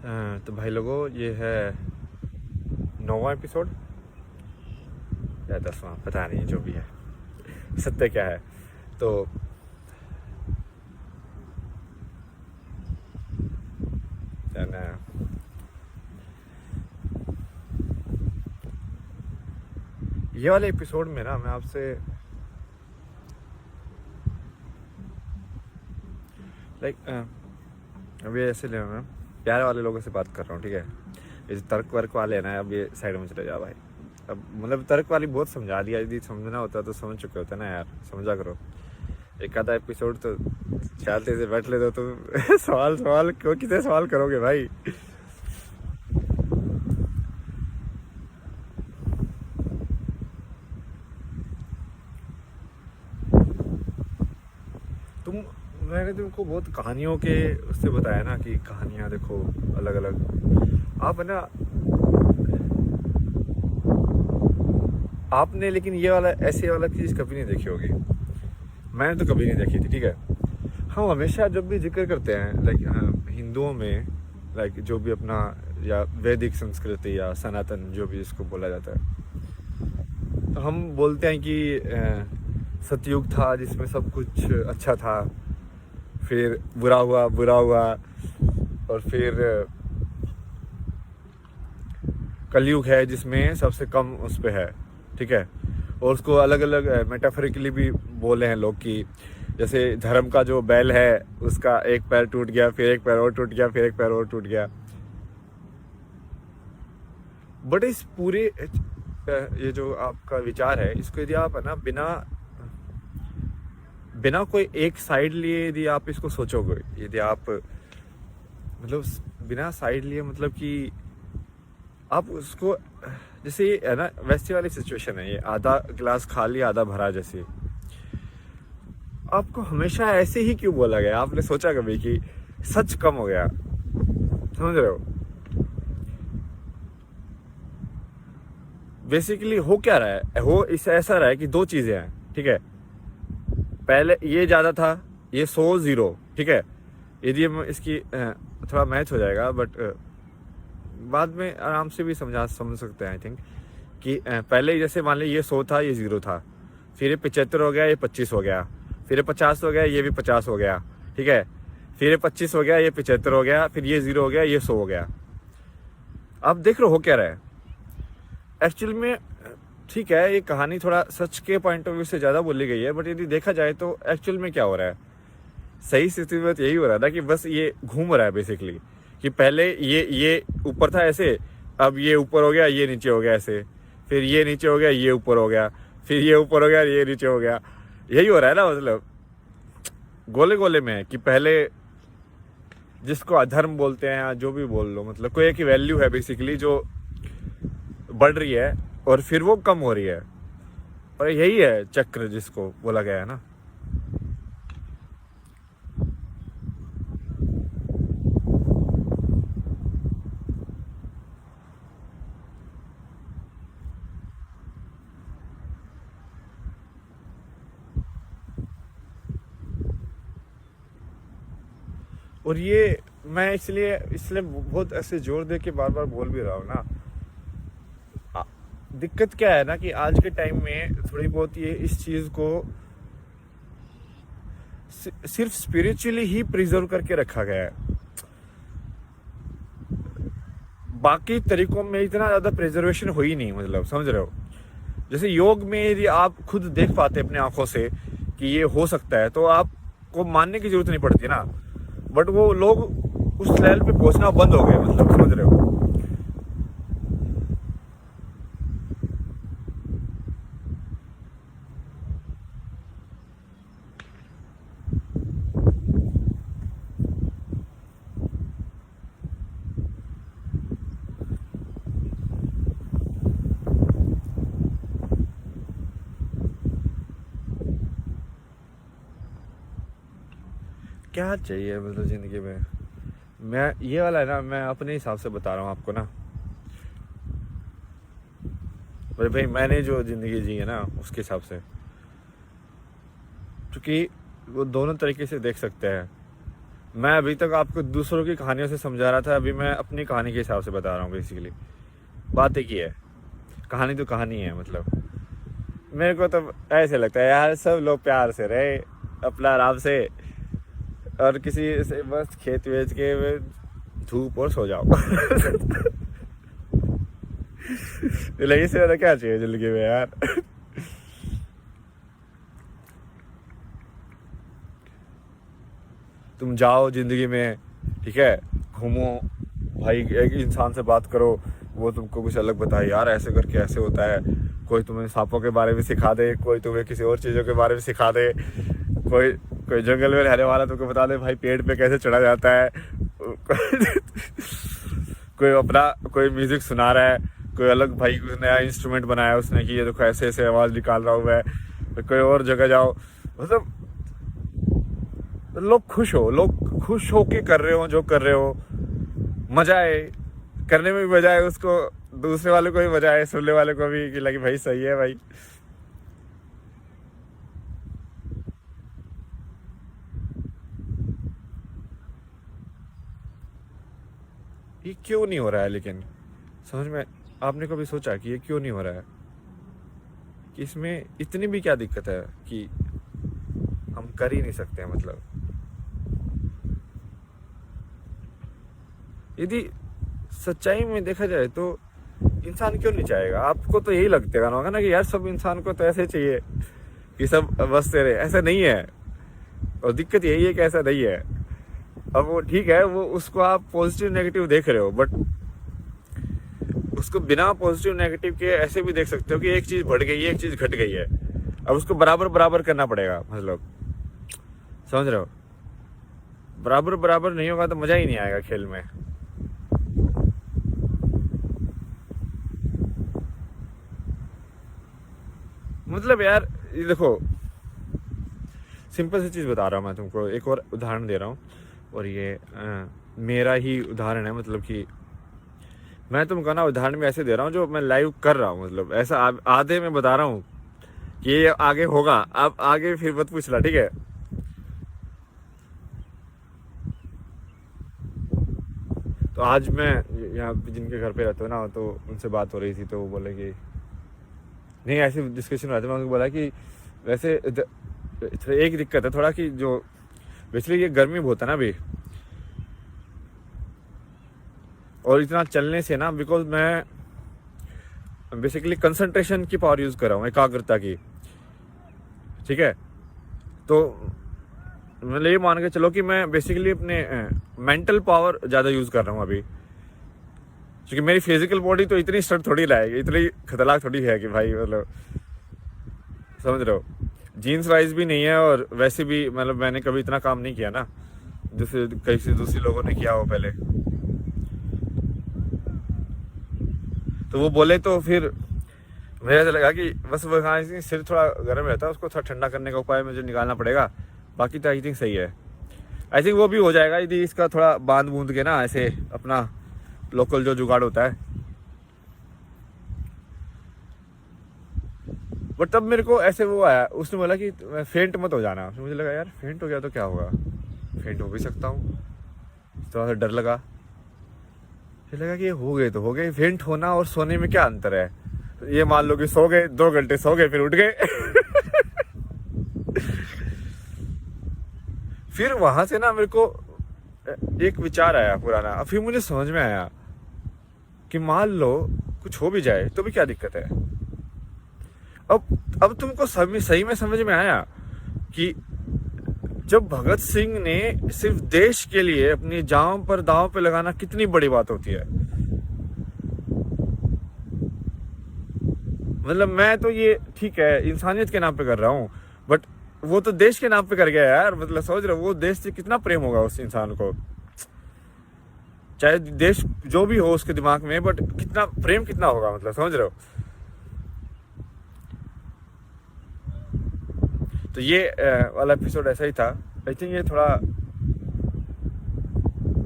तो भाई लोगों, ये है 9वां एपिसोड या 10वां, पता नहीं, जो भी है। सत्य क्या है तो ना, ये वाले एपिसोड में ना मैं आपसे अभी ऐसे ले मैं प्यारे वाले लोगों से बात कर रहा हूँ, ठीक है। ये जो तर्क वर्क वाले हैं ना, अब ये साइड में चले जा भाई। अब मतलब तर्क वाली बहुत समझा दिया, यदि समझना होता तो समझ चुके होते ना यार, समझा करो। एक आधा एपिसोड तो शांति से बैठ लेते तो सवाल सवाल क्यों, कितने सवाल करोगे भाई। तुम मैंने तुमको बहुत कहानियों के उससे बताया ना कि कहानियां देखो अलग अलग। आप है ना, आपने लेकिन ये वाला ऐसे वाला चीज़ कभी नहीं देखी होगी। मैंने तो कभी नहीं देखी थी, ठीक है। हम हमेशा जब भी जिक्र करते हैं हिंदुओं में, जो भी अपना या वैदिक संस्कृति या सनातन जो भी इसको बोला जाता है, तो हम बोलते हैं कि सतयुग था जिसमें सब कुछ अच्छा था, फिर बुरा हुआ और फिर कलयुग है जिसमें सबसे कम उस पे है, ठीक है। और उसको अलग अलग मेटाफोरिकली भी बोले हैं लोग कि जैसे धर्म का जो बैल है उसका एक पैर टूट गया, फिर एक पैर और टूट गया, फिर एक पैर और टूट गया। बट इस पूरे ये जो आपका विचार है, इसको यदि आप है ना बिना बिना कोई एक साइड लिए यदि आप इसको सोचोगे, यदि आप मतलब बिना साइड लिए, मतलब कि आप उसको जैसे ये है ना, वैसी वाली सिचुएशन है, ये आधा गिलास खाली आधा भरा जैसे। आपको हमेशा ऐसे ही क्यों बोला गया? आपने सोचा कभी कि सच कम हो गया? समझ रहे हो? बेसिकली हो क्या रहा है, हो इस ऐसा रहा है कि दो चीजें हैं, ठीक है। पहले ये ज्यादा था, ये 100 0, ठीक है। यदि हम इसकी थोड़ा मैच हो जाएगा, बट बाद में आराम से भी समझ सकते हैं आई थिंक कि पहले जैसे मान लीजिए ये 100 था, ये 0 था, फिर ये 75 हो गया, ये 25 हो गया, फिर ये 50 हो गया, ये भी 50 हो गया, ठीक है। फिर ये 25 हो गया, ये 75 हो गया, फिर ये 0 हो गया, ये 100 हो गया। आप देख रहे हो क्या रहा है एक्चुअल में। ठीक है, ये कहानी थोड़ा सच के पॉइंट ऑफ व्यू से ज़्यादा बोली गई है, बट यदि देखा जाए तो एक्चुअल में क्या हो रहा है, सही स्थिति में तो यही हो रहा था कि बस ये घूम रहा है बेसिकली। कि पहले ये ऊपर था ऐसे, अब ये ऊपर हो गया, ये नीचे हो गया ऐसे, फिर ये नीचे हो गया, ये ऊपर हो गया, फिर ये ऊपर हो गया, ये नीचे हो गया। यही हो रहा है ना, मतलब गोले गोले में है कि पहले जिसको अधर्म बोलते हैं या जो भी बोल लो, मतलब कोई एक वैल्यू है बेसिकली जो बढ़ रही है और फिर वो कम हो रही है, और यही है चक्र जिसको बोला गया है ना। और ये मैं इसलिए इसलिए बहुत ऐसे जोर दे के बार बार बोल भी रहा हूँ ना। दिक्कत क्या है ना कि आज के टाइम में थोड़ी बहुत ये इस चीज को सिर्फ स्पिरिचुअली ही प्रिजर्व करके रखा गया है। बाकी तरीकों में इतना ज्यादा प्रिजर्वेशन हो ही नहीं, मतलब समझ रहे हो। जैसे योग में यदि आप खुद देख पाते अपने आंखों से कि ये हो सकता है, तो आपको मानने की जरूरत नहीं पड़ती ना। बट वो लोग उस लेवल पे पहुंचना बंद हो गए, मतलब समझ रहे हो। क्या चाहिए मतलब जिंदगी में? मैं ये वाला है ना, मैं अपने हिसाब से बता रहा हूँ आपको ना। भाई मैंने जो जिंदगी जी है ना उसके हिसाब से, क्योंकि वो दोनों तरीके से देख सकते हैं। मैं अभी तक आपको दूसरों की कहानियों से समझा रहा था, अभी मैं अपनी कहानी के हिसाब से बता रहा हूँ। बेसिकली बात एक ही है, कहानी तो कहानी है। मतलब मेरे को तो ऐसे लगता है यार, सब लोग प्यार से रहे अपना आराम से, और किसी से बस खेत वेच के धूप और सो जाओ। लेकिन से ज़्यादा क्या चाहिए जिंदगी में यार। तुम जाओ जिंदगी में, ठीक है, घूमो भाई, एक इंसान से बात करो, वो तुमको कुछ अलग बताए, यार ऐसे करके ऐसे होता है। कोई तुम्हें सांपों के बारे में सिखा दे, कोई तुम्हें किसी और चीज़ों के बारे में सिखा दे, कोई कोई जंगल में रहने वाला तुमको बता दे भाई पेड़ पे कैसे चढ़ा जाता है। कोई अपना कोई म्यूजिक सुना रहा है, कोई अलग भाई कुछ नया इंस्ट्रूमेंट बनाया उसने कि ये देखो ऐसे ऐसे आवाज़ निकाल रहा हूँ मैं। कोई और जगह जाओ, मतलब लोग खुश हो के कर रहे हो जो कर रहे हो, मजा आए करने में भी, मजा आए उसको, दूसरे वाले को भी मजा आए, सुनने वाले को भी कि लगे भाई सही है भाई। ये क्यों नहीं हो रहा है लेकिन, समझ में आपने कभी सोचा कि ये क्यों नहीं हो रहा है, कि इसमें इतनी भी क्या दिक्कत है कि हम कर ही नहीं सकते हैं। मतलब यदि सच्चाई में देखा जाए तो इंसान क्यों नहीं चाहेगा? आपको तो यही लगता होगा ना कि यार सब इंसान को तो ऐसे चाहिए कि सब बस तेरे, ऐसा नहीं है। और दिक्कत यही है कि ऐसा नहीं है। अब वो ठीक है, वो उसको आप पॉजिटिव नेगेटिव देख रहे हो, बट उसको बिना पॉजिटिव नेगेटिव के ऐसे भी देख सकते हो कि एक चीज बढ़ गई है, एक चीज घट गई है, अब उसको बराबर बराबर करना पड़ेगा। मतलब समझ रहे हो, बराबर बराबर नहीं होगा तो मजा ही नहीं आएगा खेल में। मतलब यार ये देखो, सिंपल सी चीज बता रहा हूँ मैं तुमको, एक और उदाहरण दे रहा हूँ, और ये मेरा ही उदाहरण है। मतलब कि मैं तुमको ना उदाहरण में ऐसे दे रहा हूँ जो मैं लाइव कर रहा हूँ। मतलब ऐसा आधे में बता रहा हूँ कि ये आगे होगा, अब आगे फिर मत पूछना, ठीक है। तो आज मैं यहाँ जिनके घर पे रहता हूँ ना, तो उनसे बात हो रही थी, तो वो बोले कि नहीं, ऐसी डिस्कशन रहती है। मैं उनको बोला कि वैसे एक दिक्कत है थोड़ा कि जो बेसिकली ये गर्मी बहुत है ना अभी, और इतना चलने से ना, बिकॉज मैं बेसिकली कंसंट्रेशन की पावर यूज़ कर रहा हूँ, एकाग्रता की, ठीक है। तो मतलब ये मान के चलो कि मैं बेसिकली अपने मेंटल पावर ज़्यादा यूज़ कर रहा हूँ अभी, क्योंकि मेरी फिजिकल बॉडी तो इतनी स्ट्रेंथ थोड़ी लाएगी, इतनी खतरनाक थोड़ी है कि भाई, मतलब समझ रहे हो, जीन्स वाइज भी नहीं है, और वैसे भी मतलब मैंने कभी इतना काम नहीं किया ना जैसे कई दूसरे लोगों ने किया हो पहले। तो वो बोले, तो फिर मुझे ऐसा लगा कि बस वो हाँ, सिर थोड़ा गर्म रहता है, उसको थोड़ा ठंडा करने का उपाय मुझे निकालना पड़ेगा। बाकी तो आई थिंक सही है, आई थिंक वो भी हो जाएगा यदि इसका थोड़ा बांध बूंद के ना, ऐसे अपना लोकल जो जुगाड़ होता है। बट तब मेरे को ऐसे वो आया, उसने बोला कि फेंट मत हो जाना। मुझे लगा यार फेंट हो गया तो क्या होगा, फेंट हो भी सकता हूँ, थोड़ा सा डर लगा। फिर लगा कि ये हो गए तो हो गए, फेंट होना और सोने में क्या अंतर है। ये मान लो कि सो गए, 2 घंटे सो गए, फिर उठ गए। फिर वहां से ना मेरे को एक विचार आया पुराना, फिर मुझे समझ में आया कि मान लो कुछ हो भी जाए तो भी क्या दिक्कत है। अब तुमको सही में समझ में आया कि जब भगत सिंह ने सिर्फ देश के लिए अपनी जान पर दांव पे लगाना कितनी बड़ी बात होती है। मतलब मैं तो ये ठीक है इंसानियत के नाम पे कर रहा हूँ, बट वो तो देश के नाम पे कर गया यार। मतलब समझ रहे हो, वो देश से कितना प्रेम होगा उस इंसान को, चाहे देश जो भी हो उसके दिमाग में, बट कितना प्रेम कितना होगा, मतलब समझ रहे हो। तो ये वाला एपिसोड ऐसा ही था। आई थिंक ये थोड़ा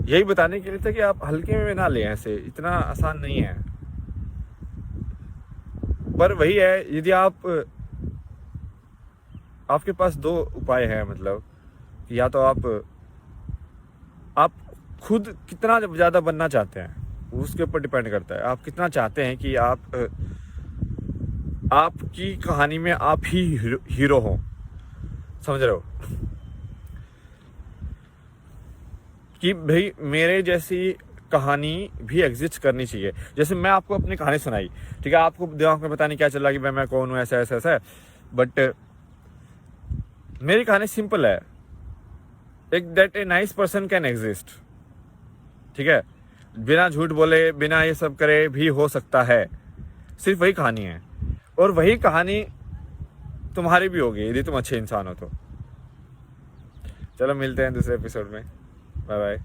यही बताने के लिए था कि आप हल्के में ना लें, ऐसे इतना आसान नहीं है। पर वही है, यदि आपके पास 2 उपाय हैं, मतलब या तो आप आप खुद कितना ज़्यादा बनना चाहते हैं उसके ऊपर डिपेंड करता है। आप कितना चाहते हैं कि आपकी कहानी में आप ही हीरो हो, समझ रहे हो, कि भाई मेरे जैसी कहानी भी एग्जिस्ट करनी चाहिए। जैसे मैं आपको अपनी कहानी सुनाई, ठीक है, आपको दिमाग में पता नहीं क्या चल रहा कि मैं कौन हूँ, ऐसा ऐसा ऐसा है, बट मेरी कहानी सिंपल है, एक that a nice person can exist, ठीक है, बिना झूठ बोले बिना ये सब करे भी हो सकता है। सिर्फ वही कहानी है, और वही कहानी तुम्हारी भी होगी यदि तुम अच्छे इंसान हो तो। चलो मिलते हैं दूसरे एपिसोड में, बाय बाय।